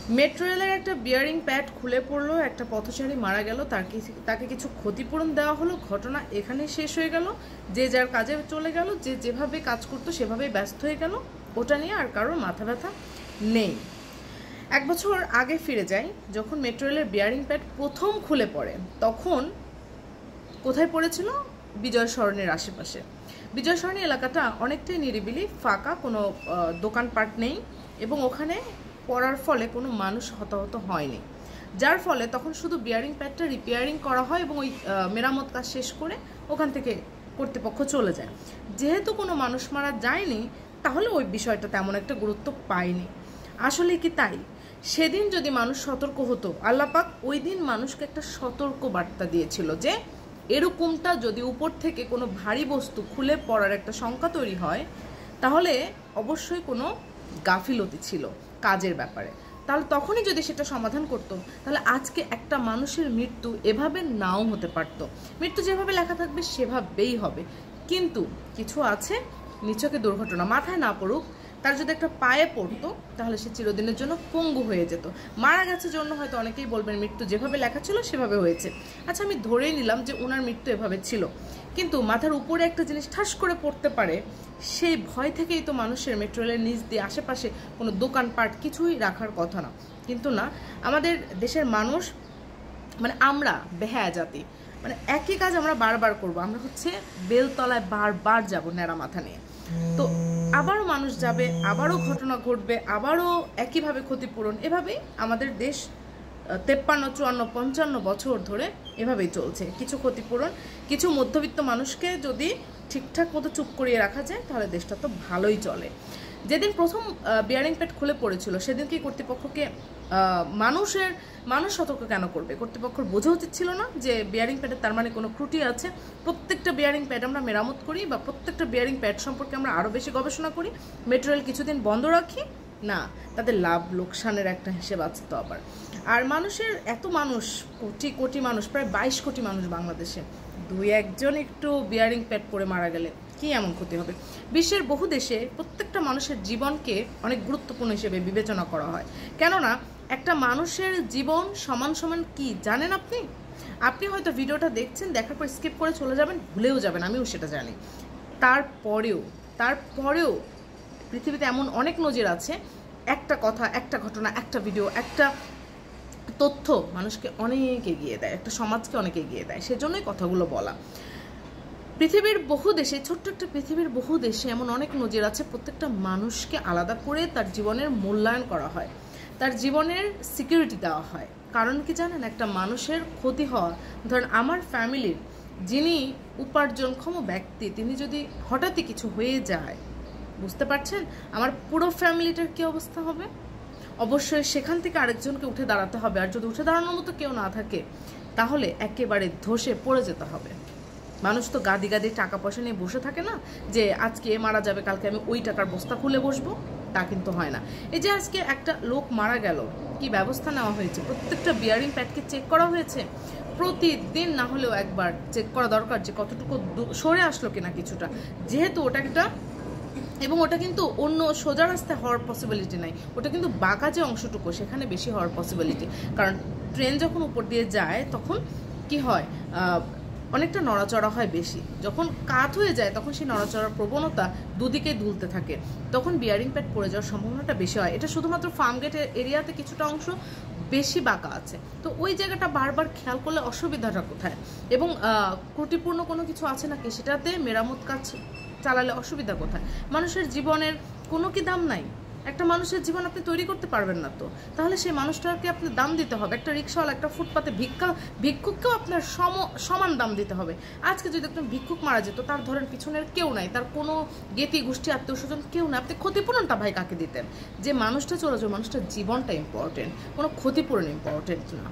Metro রেলের একটা bearing pad খুলে পড়লো, একটা পথচারী মারা গেল, তাকে কিছু ক্ষতিপূরণ দেওয়া হলো, ঘটনা এখানেই শেষ হয়ে গেল। যে যার কাজে চলে গেল, যে যেভাবে কাজ করতো সেভাবেই ব্যস্ত হয়ে গেল, ওটা নিয়ে আর কারোর মাথা ব্যথা নেই। 1 বছর আগে ফিরে যাই, যখন মেট্রো রেলের বিয়ারিং প্যাড প্রথম খুলে পড়ে, তখন কোথায় পড়েছিল? বিজয় সরণির আশেপাশে। বিজয় সরণি এলাকাটা অনেকটাই নিরিবিলি, ফাঁকা, কোনো দোকানপাট নেই, এবং ওখানে পড়ার ফলে কোনো মানুষ হতাহত হয়নি, যার ফলে তখন শুধু বিয়ারিং প্যাডটা রিপেয়ারিং করা হয় এবং ওই মেরামত কাজ শেষ করে ওখান থেকে কর্তৃপক্ষ চলে যায়। যেহেতু কোনো মানুষ মারা যায়নি, তাহলে ওই বিষয়টা তেমন একটা গুরুত্ব পায়নি। আসলে কি তাই? সেদিন যদি মানুষ সতর্ক হতো, আল্লাহ পাক ওই দিন মানুষকে একটা সতর্ক বার্তা দিয়েছিল যে এরকমটা যদি উপর থেকে কোনো ভারী বস্তু খুলে পড়ার একটা শঙ্কা তৈরি হয়, তাহলে অবশ্যই কোনো গাফিলতি ছিল কাজের ব্যাপারে। তাহলে তখনই যদি সেটা সমাধান করতো, তাহলে আজকে একটা মানুষের মৃত্যু এভাবে নাও হতে পারতো। মৃত্যু যেভাবে লেখা থাকবে সেভাবেই হবে, কিন্তু কিছু আছে নিছকে দুর্ঘটনা, মাথায় না পড়ুক, তার যদি একটা পায়ে পড়তো তাহলে সে চিরদিনের জন্য পঙ্গু হয়ে যেত। মারা গেছে জন্য হয়তো অনেকেই বলবেন মৃত্যু যেভাবে লেখা ছিল সেভাবে হয়েছে। আচ্ছা, আমি ধরেই নিলাম যে ওনার মৃত্যু এভাবে ছিল, কিন্তু মাথার উপরে একটা জিনিস ঠাস করে পড়তে পারে, সেই ভয় থেকেই তো মানুষের মেট্রো রেলের নিচ দিয়ে আশেপাশে কোনো দোকানপাট কিছুই রাখার কথা না। কিন্তু না, আমাদের দেশের মানুষ, মানে আমরা বেহায়া জাতি, মানে একই কাজ আমরা বারবার করব। আমরা হচ্ছে বেলতলায় বারবার যাব ন্যাড়া মাথা নিয়ে, তো আবারও মানুষ যাবে, আবারও ঘটনা ঘটবে, আবারও একইভাবে ক্ষতিপূরণ। এভাবেই আমাদের দেশ 53, 54, 55 বছর ধরে এভাবেই চলছে। কিছু ক্ষতিপূরণ, কিছু মধ্যবিত্ত মানুষকে যদি ঠিকঠাক মতো চুপ করিয়ে রাখা যায়, তাহলে দেশটা তো ভালোই চলে। যেদিন প্রথম বিয়ারিং প্যাড খুলে পড়েছিল, সেদিন কি কর্তৃপক্ষকে মানুষ সতর্ক কেন করবে? কর্তৃপক্ষের বোঝা উচিত ছিল না যে বিয়ারিং প্যাডের তার মানে কোনো ত্রুটি আছে? প্রত্যেকটা বিয়ারিং প্যাড আমরা মেরামত করি, বা প্রত্যেকটা বিয়ারিং প্যাড সম্পর্কে আমরা আরও বেশি গবেষণা করি, মেট্রো রেল কিছুদিন বন্ধ রাখি না, তাদের লাভ লোকসানের একটা হিসেব আছে তো আবার। আর মানুষের এত মানুষ, কোটি কোটি মানুষ, প্রায় 22 কোটি মানুষ বাংলাদেশে, 2-1 জন একটু বিয়ারিং প্যাড পরে মারা গেলে কি এমন ক্ষতি হবে? বিশ্বের বহু দেশে প্রত্যেকটা মানুষের জীবনকে অনেক গুরুত্বপূর্ণ হিসেবে বিবেচনা করা হয়। কেননা একটা মানুষের জীবন সমান সমান কি জানেন আপনি? আপনি হয়তো ভিডিওটা দেখছেন, দেখার পর স্কিপ করে চলে যাবেন, ভুলেও যাবেন, আমিও সেটা জানি। তারপরেও পৃথিবীতে এমন অনেক নজির আছে, একটা কথা, একটা ঘটনা, একটা ভিডিও, একটা তথ্য মানুষকে অনেক এগিয়ে দেয়, একটা সমাজকে অনেক এগিয়ে দেয়। সেজন্যই কথাগুলো বলা। পৃথিবীর বহু দেশে, ছোট্ট একটা পৃথিবীর বহু দেশে এমন অনেক নজির আছে, প্রত্যেকটা মানুষকে আলাদা করে তার জীবনের মূল্যায়ন করা হয়, তার জীবনের সিকিউরিটি দেওয়া হয়। কারণ কি জানেন? একটা মানুষের ক্ষতি হওয়া, ধরেন আমার ফ্যামিলির যিনি উপার্জনক্ষম ব্যক্তি, তিনি যদি হঠাৎই কিছু হয়ে যায়, বুঝতে পারছেন আমার পুরো ফ্যামিলিটার কি অবস্থা হবে? অবশ্যই সেখান থেকে আরেকজনকে উঠে দাঁড়াতে হবে, আর যদি উঠে দাঁড়ানোর মতো কেউ না থাকে, তাহলে একেবারে ধসে পড়ে যেতে হবে। মানুষ তো গাদি গাদি টাকা পয়সা নিয়ে বসে থাকে না, যে আজকে মারা যাবে, কালকে আমি ওই টাকার বস্তা খুলে বসবো, তা কিন্তু হয় না। এই যে আজকে একটা লোক মারা গেল, কি ব্যবস্থা নেওয়া হয়েছে? প্রত্যেকটা বিয়ারিং প্যাডকে চেক করা হয়েছে, প্রতিদিন না হলেও একবার চেক করা দরকার যে কতটুকু সরে আসলো কিনা কিছুটা, যেহেতু ওটা একটা, এবং ওটা কিন্তু অন্য সোজা রাস্তায় হওয়ার পসিবিলিটি নাই, ওটা কিন্তু বাঁকা যে অংশটুকু সেখানে বেশি হওয়ার পসিবিলিটি। কারণ ট্রেন যখন উপর দিয়ে যায় তখন কি হয়, অনেকটা নড়াচড়া হয় বেশি। যখন কাত হয়ে যায় তখন সেই নড়াচড়ার প্রবণতা দুদিকে দুলতে থাকে, তখন বিয়ারিং প্যাড পড়ে যাওয়ার সম্ভাবনাটা বেশি হয়। এটা শুধুমাত্র ফার্মগেট এরিয়াতে কিছুটা অংশ বেশি বাঁকা আছে, তো ওই জায়গাটা বারবার খেয়াল করলে অসুবিধাটা কোথায়, এবং ত্রুটিপূর্ণ কোনো কিছু আছে নাকি সেটাতে মেরামত কাজ চালালে অসুবিধা কোথায়? মানুষের জীবনের কোনো কি দাম নাই? একটা মানুষের জীবন আপনি তৈরি করতে পারবেন না তো, তাহলে সেই মানুষটাকে আপনি দাম দিতে হবে। একটা রিক্সাওয়ালা, একটা ফুটপাতে ভিক্ষুককেও আপনার সমান দাম দিতে হবে। আজকে যদি একজন ভিক্ষুক মারা যেত, তার ধরেন পিছনের কেউ নাই, তার কোনো জ্ঞাতি গোষ্ঠী আত্মীয় স্বজন কেউ নাই, আপনি ক্ষতিপূরণটা ভাই কাকে দিতেন? যে মানুষটা চলে যাবে, মানুষটার জীবনটা ইম্পর্টেন্ট, কোনো ক্ষতিপূরণ ইম্পর্টেন্ট না।